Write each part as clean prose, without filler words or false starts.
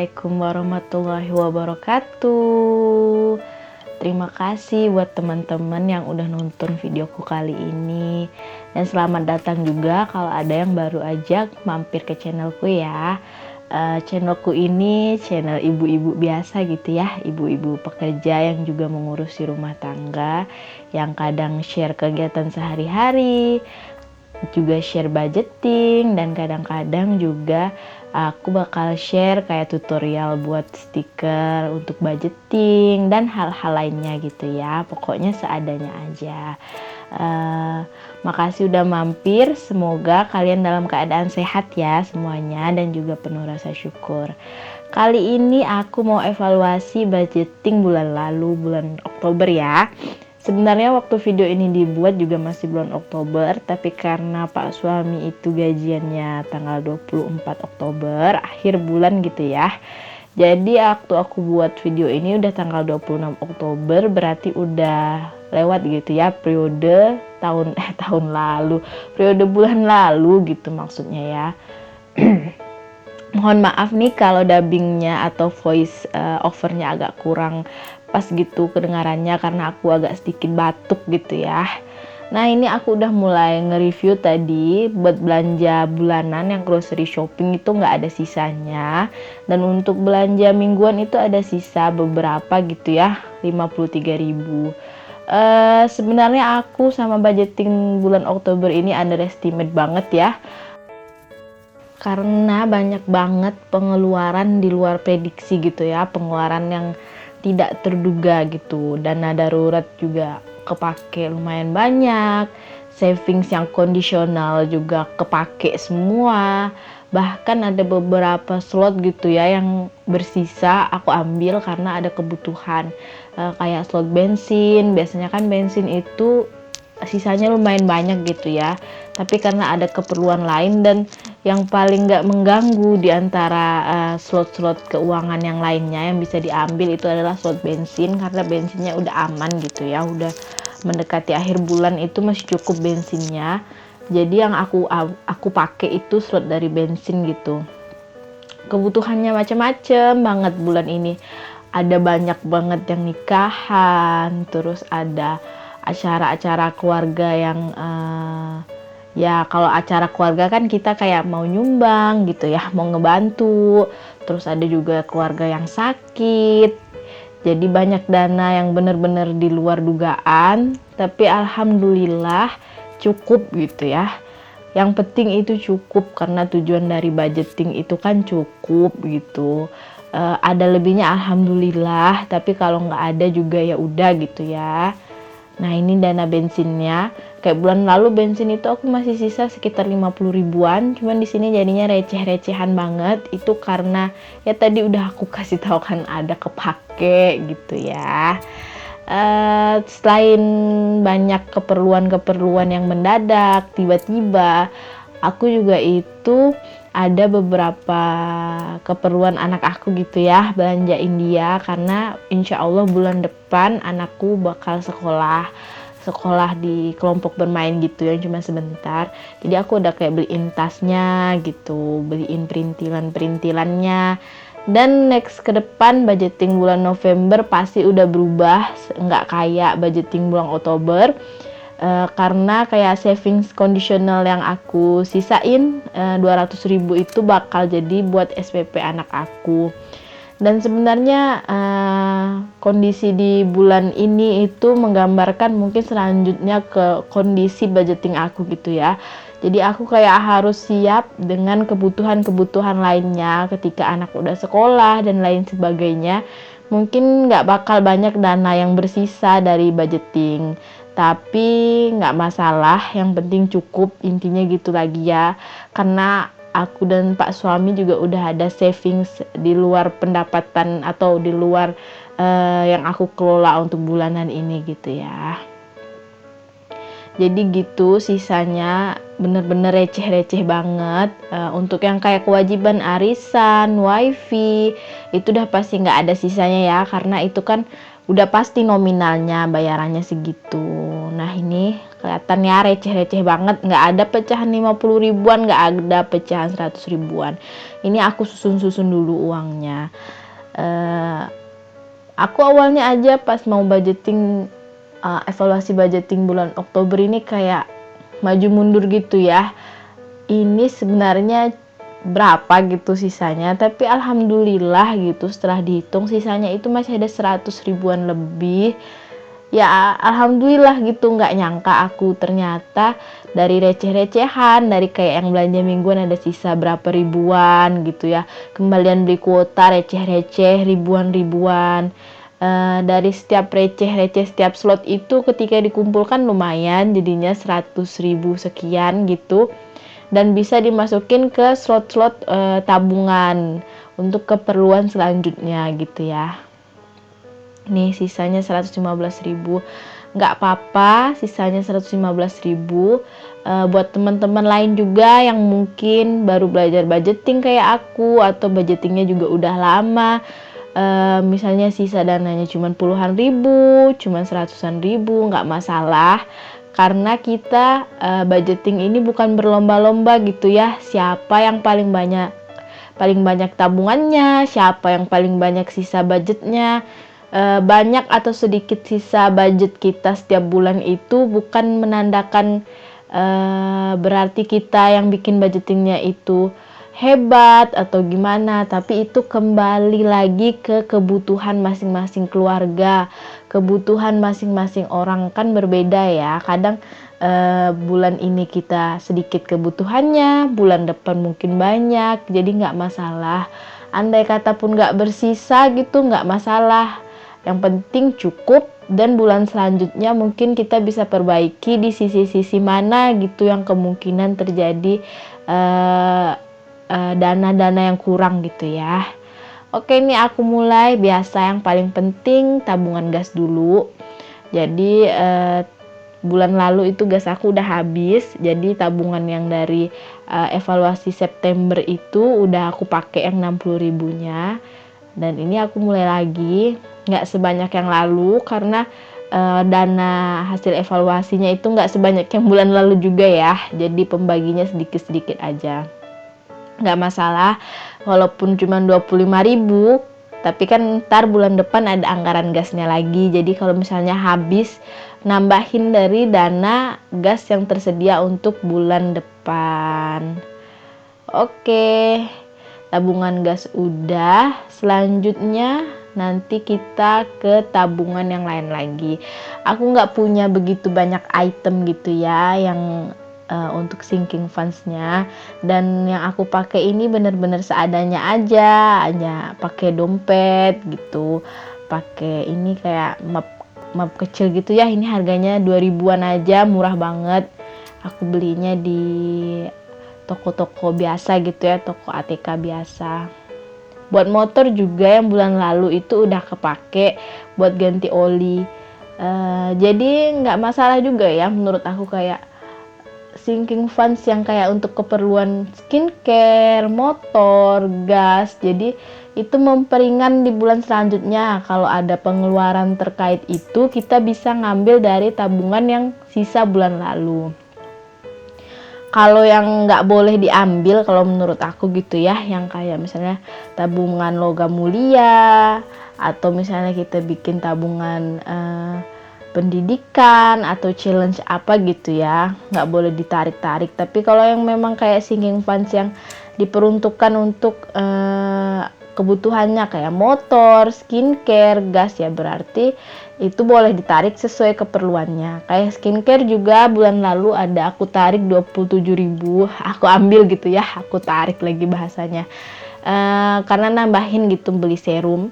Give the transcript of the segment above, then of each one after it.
Assalamualaikum warahmatullahi wabarakatuh. Terima kasih buat teman-teman yang udah nonton videoku kali ini. Dan selamat datang juga kalau ada yang baru aja mampir ke channelku ya. Channelku ini channel ibu-ibu biasa gitu ya. Ibu-ibu pekerja yang juga mengurusi rumah tangga. Yang kadang share kegiatan sehari-hari, juga share budgeting, dan kadang-kadang juga aku bakal share kayak tutorial buat stiker untuk budgeting dan hal-hal lainnya gitu ya. Pokoknya seadanya aja. Makasih udah mampir, semoga kalian dalam keadaan sehat ya semuanya dan juga penuh rasa syukur. Kali ini aku mau evaluasi budgeting bulan lalu, bulan Oktober ya. Sebenarnya waktu video ini dibuat juga masih bulan Oktober, tapi karena Pak suami itu gajiannya tanggal 24 Oktober, akhir bulan gitu ya. Jadi waktu aku buat video ini udah tanggal 26 Oktober, berarti udah lewat gitu ya periode tahun lalu, periode bulan lalu gitu maksudnya ya. Mohon maaf nih kalau dubbingnya atau voice overnya agak kurang pas gitu kedengarannya karena aku agak sedikit batuk gitu ya. Nah ini aku udah mulai nge-review tadi buat belanja bulanan yang grocery shopping itu nggak ada sisanya. Dan untuk belanja mingguan itu ada sisa beberapa gitu ya, 53.000. Sebenarnya aku sama budgeting bulan Oktober ini underestimate banget ya. Karena banyak banget pengeluaran di luar prediksi gitu ya, pengeluaran yang tidak terduga gitu. Dana darurat juga kepake lumayan banyak, savings yang kondisional juga kepake semua. Bahkan ada beberapa slot gitu ya yang bersisa aku ambil karena ada kebutuhan. Kayak slot bensin, biasanya kan bensin itu sisanya lumayan banyak gitu ya, tapi karena ada keperluan lain dan yang paling nggak mengganggu di antara slot-slot keuangan yang lainnya yang bisa diambil itu adalah slot bensin, karena bensinnya udah aman gitu ya, udah mendekati akhir bulan itu masih cukup bensinnya. Jadi yang aku pakai itu slot dari bensin gitu. Kebutuhannya macam-macam banget bulan ini, ada banyak banget yang nikahan, terus ada acara-acara keluarga yang ya kalau acara keluarga kan kita kayak mau nyumbang gitu ya, mau ngebantu. Terus ada juga keluarga yang sakit, jadi banyak dana yang bener-bener di luar dugaan, tapi alhamdulillah cukup gitu ya. Yang penting itu cukup, karena tujuan dari budgeting itu kan cukup gitu. Ada lebihnya alhamdulillah, tapi kalau nggak ada juga ya udah gitu ya. Nah ini dana bensinnya, kayak bulan lalu bensin itu aku masih sisa sekitar 50 ribuan, cuman di sini jadinya receh-recehan banget. Itu karena ya tadi udah aku kasih tahu kan ada kepake gitu ya. Selain banyak keperluan-keperluan yang mendadak tiba-tiba, aku juga itu ada beberapa keperluan anak aku gitu ya, belanjain dia karena insya Allah bulan depan anakku bakal sekolah di kelompok bermain gitu yang cuma sebentar. Jadi aku udah kayak beliin tasnya gitu, beliin perintilannya. Dan next ke depan budgeting bulan November pasti udah berubah, nggak kayak budgeting bulan Oktober. Karena kayak savings kondisional yang aku sisain 200.000 itu bakal jadi buat SPP anak aku. Dan sebenarnya kondisi di bulan ini itu menggambarkan mungkin selanjutnya ke kondisi budgeting aku gitu ya. Jadi aku kayak harus siap dengan kebutuhan-kebutuhan lainnya ketika anak udah sekolah dan lain sebagainya. Mungkin nggak bakal banyak dana yang bersisa dari budgeting, tapi nggak masalah, yang penting cukup, intinya gitu lagi ya. Karena aku dan Pak suami juga udah ada savings di luar pendapatan atau di luar yang aku kelola untuk bulanan ini gitu ya. Jadi gitu sisanya bener-bener receh-receh banget. Untuk yang kayak kewajiban arisan, wifi, itu udah pasti nggak ada sisanya ya, karena itu kan udah pasti nominalnya bayarannya segitu. Nah ini kelihatan ya receh-receh banget, nggak ada pecahan 50 ribuan, nggak ada pecahan 100 ribuan. Ini aku susun-susun dulu uangnya. Aku awalnya aja pas mau budgeting, evaluasi budgeting bulan Oktober ini kayak maju mundur gitu ya. Ini sebenarnya berapa gitu sisanya, tapi alhamdulillah gitu setelah dihitung sisanya itu masih ada 100 ribuan lebih. Ya alhamdulillah gitu, nggak nyangka aku ternyata dari receh-recehan, dari kayak yang belanja mingguan ada sisa berapa ribuan gitu ya, kembalian beli kuota receh-receh ribuan-ribuan. Dari setiap receh-receh setiap slot itu ketika dikumpulkan lumayan, jadinya 100 ribu sekian gitu, dan bisa dimasukin ke slot-slot tabungan untuk keperluan selanjutnya gitu ya. Nih sisanya 115 ribu, nggak apa-apa sisanya 115 ribu. Buat teman-teman lain juga yang mungkin baru belajar budgeting kayak aku, atau budgetingnya juga udah lama, misalnya sisa dananya cuma puluhan ribu, cuma seratusan ribu, nggak masalah, karena kita budgeting ini bukan berlomba-lomba gitu ya, siapa yang paling banyak tabungannya, siapa yang paling banyak sisa budgetnya. Banyak atau sedikit sisa budget kita setiap bulan itu bukan menandakan berarti kita yang bikin budgetingnya itu hebat atau gimana, tapi itu kembali lagi ke kebutuhan masing-masing keluarga, kebutuhan masing-masing orang kan berbeda ya. Kadang bulan ini kita sedikit kebutuhannya, bulan depan mungkin banyak, jadi nggak masalah. Andai kata pun nggak bersisa gitu, nggak masalah. Yang penting cukup, dan bulan selanjutnya mungkin kita bisa perbaiki di sisi-sisi mana gitu yang kemungkinan terjadi dana-dana yang kurang gitu ya. Oke, ini aku mulai. Biasa yang paling penting tabungan gas dulu. Jadi bulan lalu itu gas aku udah habis, jadi tabungan yang dari evaluasi September itu udah aku pakai yang 60 ribunya, dan ini aku mulai lagi, nggak sebanyak yang lalu karena dana hasil evaluasinya itu nggak sebanyak yang bulan lalu juga ya, jadi pembaginya sedikit-sedikit aja. Nggak masalah walaupun cuma 25 ribu, tapi kan ntar bulan depan ada anggaran gasnya lagi, jadi kalau misalnya habis, nambahin dari dana gas yang tersedia untuk bulan depan. Oke, tabungan gas udah, selanjutnya nanti kita ke tabungan yang lain lagi. Aku nggak punya begitu banyak item gitu ya yang untuk sinking funds-nya, dan yang aku pakai ini bener-bener seadanya aja, hanya pakai dompet gitu, pakai ini kayak map kecil gitu ya, ini harganya 2000-an aja, murah banget. Aku belinya di toko-toko biasa gitu ya, toko ATK biasa. Buat motor juga yang bulan lalu itu udah kepake buat ganti oli, jadi nggak masalah juga ya menurut aku, kayak sinking funds yang kayak untuk keperluan skincare, motor, gas. Jadi itu memperingan di bulan selanjutnya. Kalau ada pengeluaran terkait itu, kita bisa ngambil dari tabungan yang sisa bulan lalu. Kalau yang nggak boleh diambil, kalau menurut aku gitu ya, yang kayak misalnya tabungan logam mulia, atau misalnya kita bikin tabungan pendidikan atau challenge apa gitu ya, nggak boleh ditarik-tarik. Tapi kalau yang memang kayak sinking funds yang diperuntukkan untuk kebutuhannya kayak motor, skincare, gas ya, berarti itu boleh ditarik sesuai keperluannya. Kayak skincare juga bulan lalu ada aku tarik 27 ribu, aku ambil gitu ya, aku tarik lagi bahasanya, karena nambahin gitu beli serum.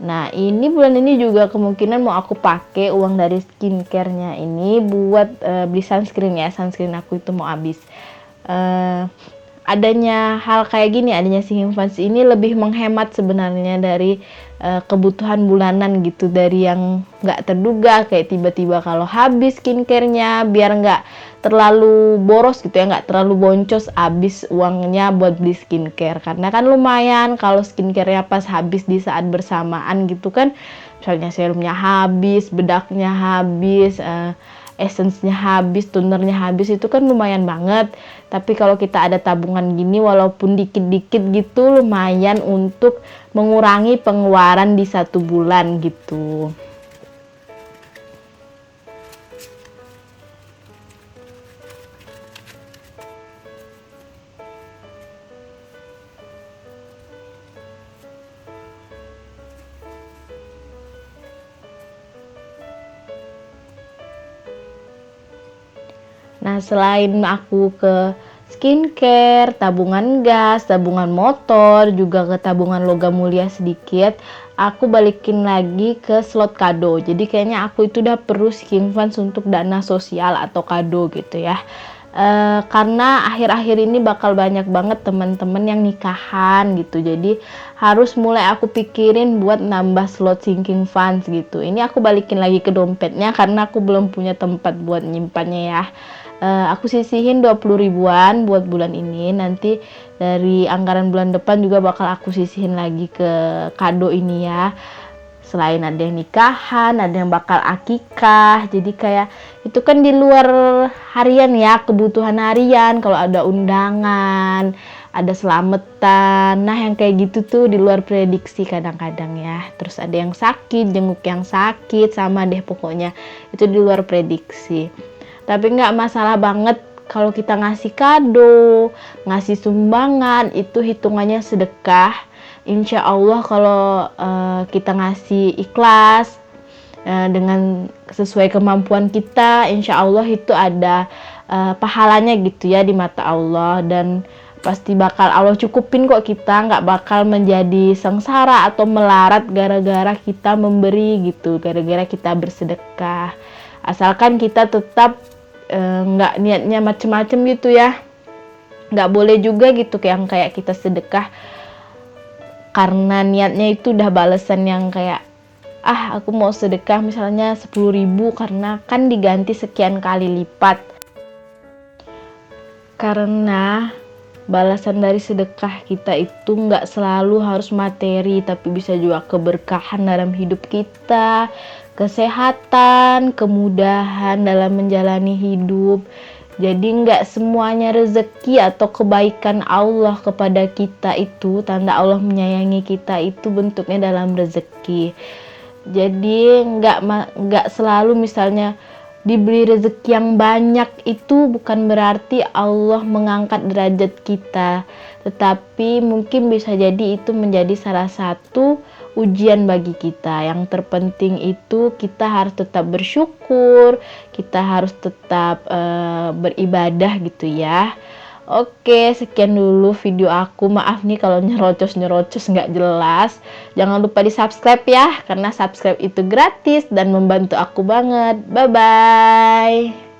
Nah ini bulan ini juga kemungkinan mau aku pakai uang dari skincare-nya ini buat beli sunscreen ya, sunscreen aku itu mau habis. Adanya hal kayak gini, adanya sinking funds ini lebih menghemat sebenarnya dari kebutuhan bulanan gitu, dari yang nggak terduga kayak tiba-tiba kalau habis skincare-nya, biar nggak terlalu boros gitu ya, nggak terlalu boncos habis uangnya buat beli skincare. Karena kan lumayan kalau skincare-nya pas habis di saat bersamaan gitu kan, misalnya serumnya habis, bedaknya habis, essence-nya habis, tonernya habis, itu kan lumayan banget. Tapi kalau kita ada tabungan gini, walaupun dikit-dikit gitu, lumayan untuk mengurangi pengeluaran di 1 bulan gitu. Nah, selain aku ke skincare, tabungan gas, tabungan motor, juga ke tabungan logam mulia sedikit, aku balikin lagi ke slot kado. Jadi kayaknya aku itu udah perlu saving funds untuk dana sosial atau kado gitu ya. Karena akhir-akhir ini bakal banyak banget teman-teman yang nikahan gitu, jadi harus mulai aku pikirin buat nambah slot sinking funds gitu. Ini aku balikin lagi ke dompetnya karena aku belum punya tempat buat nyimpannya ya. Aku sisihin 20 ribuan buat bulan ini, nanti dari anggaran bulan depan juga bakal aku sisihin lagi ke kado ini ya. Selain ada yang nikahan, ada yang bakal akikah, jadi kayak itu kan di luar harian ya, kebutuhan harian. Kalau ada undangan, ada selamatan, nah yang kayak gitu tuh di luar prediksi kadang-kadang ya. Terus ada yang sakit, jenguk yang sakit, sama deh pokoknya itu di luar prediksi. Tapi nggak masalah banget kalau kita ngasih kado, ngasih sumbangan, itu hitungannya sedekah. Insya Allah kalau kita ngasih ikhlas dengan sesuai kemampuan kita, insya Allah itu ada pahalanya gitu ya di mata Allah, dan pasti bakal Allah cukupin kok. Kita nggak bakal menjadi sengsara atau melarat gara-gara kita memberi gitu, gara-gara kita bersedekah. Asalkan kita tetap nggak niatnya macem-macem gitu ya. Nggak boleh juga gitu yang kayak kita sedekah karena niatnya itu udah balesan yang kayak aku mau sedekah misalnya 10.000 karena kan diganti sekian kali lipat. Karena balasan dari sedekah kita itu nggak selalu harus materi, tapi bisa juga keberkahan dalam hidup kita, kesehatan, kemudahan dalam menjalani hidup. Jadi nggak semuanya rezeki atau kebaikan Allah kepada kita itu, tanda Allah menyayangi kita itu bentuknya dalam rezeki. Jadi nggak selalu misalnya diberi rezeki yang banyak itu bukan berarti Allah mengangkat derajat kita, tetapi mungkin bisa jadi itu menjadi salah satu ujian bagi kita. Yang terpenting itu kita harus tetap bersyukur, kita harus tetap beribadah gitu ya. Oke, sekian dulu video aku. Maaf nih kalau nyerocos nggak jelas. Jangan lupa di subscribe ya, karena subscribe itu gratis dan membantu aku banget. Bye bye.